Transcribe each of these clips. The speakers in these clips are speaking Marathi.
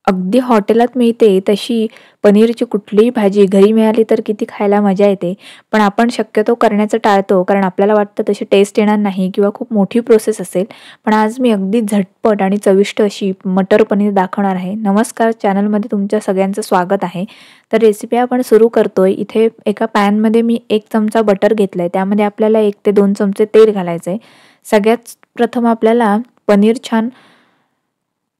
अगदी हॉटेलात मिळते तशी पनीरची कुठलीही भाजी घरी मिळाली तर किती खायला मजा येते. पण आपण शक्यतो करण्याचं टाळतो कारण आपल्याला वाटतं तशी टेस्ट येणार नाही किंवा खूप मोठी प्रोसेस असेल. पण आज मी अगदी झटपट आणि चविष्ट अशी मटर पनीर दाखवणार आहे. नमस्कार, चॅनलमध्ये तुमच्या सगळ्यांचं स्वागत आहे. तर रेसिपी आपण सुरू करतोय. इथे एका पॅनमध्ये मी 1 चमचा बटर घेतलंय. त्यामध्ये आपल्याला 1 ते 2 चमचे तेल घालायचं आहे. सगळ्यात प्रथम आपल्याला पनीर छान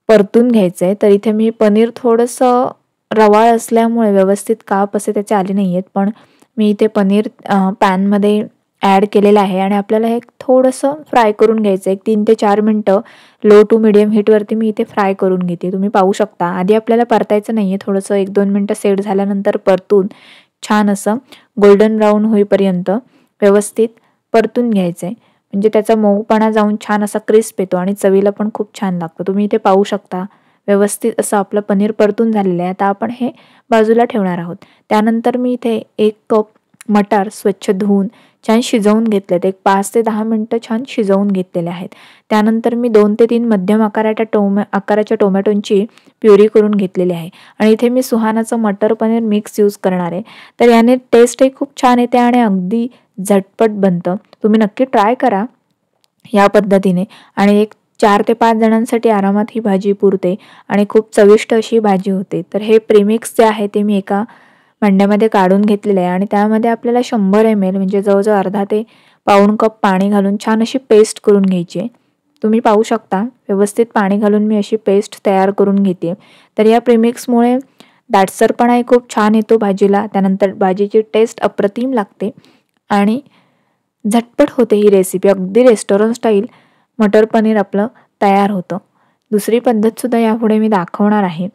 परतून घ्यायचं आहे. तर इथे मी पनीर थोडंसं रवाळ असल्यामुळे व्यवस्थित काप असे त्याचे आले नाही आहेत. पण मी इथे पनीर पॅनमध्ये ॲड केलेलं आहे आणि आपल्याला हे थोडंसं फ्राय करून घ्यायचं आहे. 3 ते 4 मिनटं लो टू मीडियम हीटवरती मी इथे फ्राय करून घेते. तुम्ही पाहू शकता. आधी आपल्याला परतायचं नाही आहे. थोडंसं 1-2 मिनटं सेट झाल्यानंतर परतून छान असं गोल्डन ब्राउन होईपर्यंत व्यवस्थित परतून घ्यायचं आहे. म्हणजे त्याचा मऊपणा जाऊन छान असा क्रिस्प येतो आणि चवीला पण खूप छान लागतो. तुम्ही इथे पाहू शकता व्यवस्थित असं आपलं पनीर परतून झालेलं आहे. आता आपण हे बाजूला ठेवणार आहोत. त्यानंतर मी इथे 1 कप मटार स्वच्छ धुवून छान शिजवून घेतलेत. एक 5 ते 10 मिनिटं छान शिजवून घेतलेले आहेत. त्यानंतर मी 2 ते 3 मध्यम आकाराच्या टोमॅटोची प्युरी करून घेतलेली आहे आणि इथे मी सुहानाचं मटर पनीर मिक्स यूज करणार आहे. तर याने टेस्टही खूप छान येते आणि अगदी झटपट बनतं. तुम्ही नक्की ट्राय करा या पद्धतीने आणि एक 4 ते 5 जणांसाठी आरामात ही भाजी पुरते आणि खूप चविष्ट अशी भाजी होते. तर हे प्रेमिक्स जे आहे ते मी एका भांड्यामध्ये काढून घेतलेलं आहे आणि त्यामध्ये आपल्याला 100 ml म्हणजे जवळजवळ अर्धा ते पाऊण कप पाणी घालून छान अशी पेस्ट करून घ्यायची आहे. तुम्ही पाहू शकता व्यवस्थित पाणी घालून मी अशी पेस्ट तयार करून घेते. तर या प्रेमिक्समुळे दाटसरपणाही खूप छान येतो भाजीला. त्यानंतर भाजीची टेस्ट अप्रतिम लागते आणि झटपट होते ही रेसिपी. अगदी रेस्टॉरंट स्टाईल मटर पनीर आपलं तयार होतं. दुसरी पद्धतसुद्धा यापुढे मी दाखवणार आहे.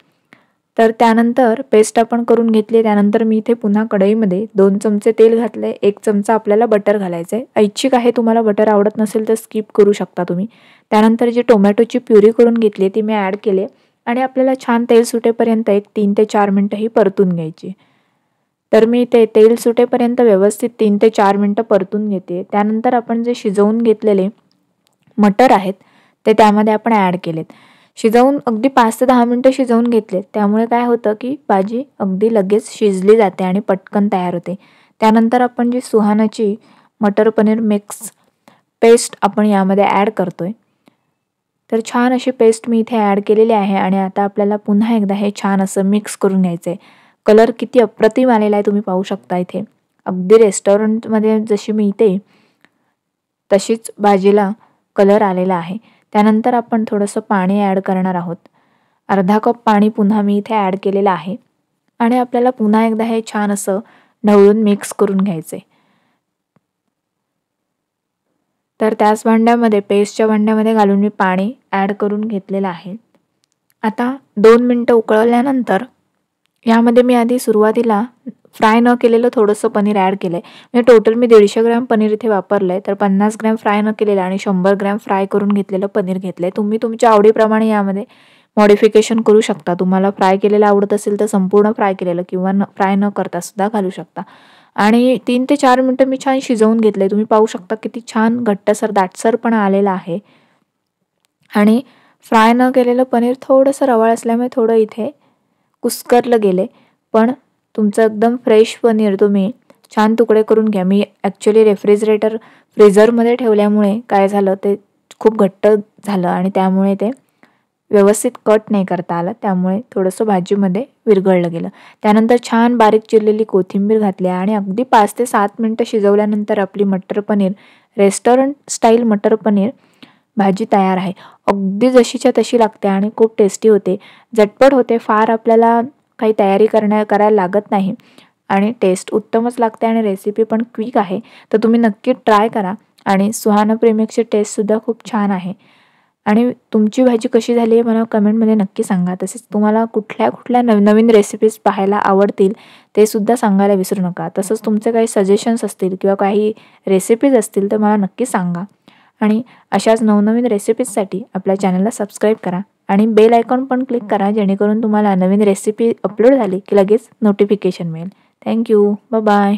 तर त्यानंतर पेस्ट आपण करून घेतली. त्यानंतर मी इथे पुन्हा कढईमध्ये 2 चमचे तेल घातले. 1 चमचा आपल्याला बटर घालायचं आहे. ऐच्छिक आहे, तुम्हाला बटर आवडत नसेल तर स्किप करू शकता तुम्ही. त्यानंतर जी टोमॅटोची प्युरी करून घेतली ती मी ॲड केले आणि आपल्याला छान तेल सुटेपर्यंत एक 3 ते 4 मिनटं ही परतून घ्यायची. तर मी ते तेल सुटेपर्यंत व्यवस्थित 3 ते 4 मिनटं परतून घेते. त्यानंतर आपण जे शिजवून घेतलेले मटर आहेत ते त्यामध्ये आपण ॲड केलेत. शिजवून अगदी 5 ते 10 मिनटं शिजवून घेतलेत. त्यामुळे काय होतं की भाजी अगदी लगेच शिजली जाते आणि पटकन तयार होते. त्यानंतर आपण जी सुहानाची मटर पनीर मिक्स पेस्ट आपण यामध्ये ॲड करतोय. तर छान अशी पेस्ट मी इथे ॲड केलेली आहे आणि आता आपल्याला पुन्हा एकदा हे छान असं मिक्स करून घ्यायचं आहे. कलर किती अप्रतिम आलेला आहे तुम्ही पाहू शकता इथे. अगदी रेस्टॉरंटमध्ये जशी मिळते तशीच भाजीला कलर आलेला आहे. त्यानंतर आपण थोडंसं पाणी ॲड करणार आहोत. अर्धा कप पाणी पुन्हा मी इथे ॲड केलेलं आहे आणि आपल्याला पुन्हा एकदा हे छान असं ढवळून मिक्स करून घ्यायचं आहे. तर त्याच भांड्यामध्ये पेस्टच्या भांड्यामध्ये घालून मी पाणी ॲड करून घेतलेलं आहे. आता 2 मिनटं उकळल्यानंतर यामध्ये मी आधी सुरुवातीला फ्राय न केलेलं थोडंसं पनीर ॲड केलं आहे. म्हणजे टोटल मी 150 ग्रॅम पनीर इथे वापरलं आहे. तर 50 ग्रॅम फ्राय न केलेलं आणि 100 ग्रॅम फ्राय करून घेतलेलं पनीर घेतलं आहे. तुम्ही तुमच्या आवडीप्रमाणे यामध्ये मॉडिफिकेशन करू शकता. तुम्हाला फ्राय केलेलं आवडत असेल तर संपूर्ण फ्राय केलेलं किंवा फ्राय न करता सुद्धा घालू शकता. आणि 3 ते 4 मिनटं मी छान शिजवून घेतलं आहे. तुम्ही पाहू शकता किती छान घट्टसर दाटसरपणा आलेला आहे. आणि फ्राय न केलेलं पनीर थोडंसं रवाळ असल्यामुळे थोडं इथे कुस्करलं गेले. पण तुमचं एकदम फ्रेश पनीर तुम्ही छान तुकडे करून घ्या. मी ॲक्च्युली फ्रीझरमध्ये ठेवल्यामुळे काय झालं ते खूप घट्ट झालं आणि त्यामुळे ते व्यवस्थित कट नाही करता आलं. त्यामुळे थोडंसं भाजीमध्ये विरघळलं गेलं. त्यानंतर छान बारीक चिरलेली कोथिंबीर घातली आणि अगदी 5 ते 7 मिनटं शिजवल्यानंतर आपली मटर पनीर रेस्टॉरंट स्टाईल मटर पनीर भाजी तयार आहे. अगदी जशीच्या तशी लागते आणि खूप टेस्टी होते. झटपट होते. फार आपल्याला काही तयारी करायला लागत नाही आणि टेस्ट उत्तमच लागते आणि रेसिपी पण क्विक आहे. तर तुम्ही नक्की ट्राय करा आणि सुहाना प्रेमिक्सची टेस्टसुद्धा खूप छान आहे. आणि तुमची भाजी कशी झाली आहे मला कमेंटमध्ये नक्की सांगा. तसेच तुम्हाला कुठल्या नवनवीन रेसिपीज पाहायला आवडतील ते सुद्धा सांगायला विसरू नका. तसंच तुमचे काही सजेशन्स असतील किंवा काही रेसिपीज असतील तर मला नक्की सांगा. आणि अशाच नवनवीन रेसिपीजसाठी आपल्या चॅनलला सबस्क्राईब करा आणि बेल आयकॉन पण क्लिक करा जेणेकरून तुम्हाला नवीन रेसिपी अपलोड झाली की लगेच नोटिफिकेशन मिळेल. थँक्यू. बाय.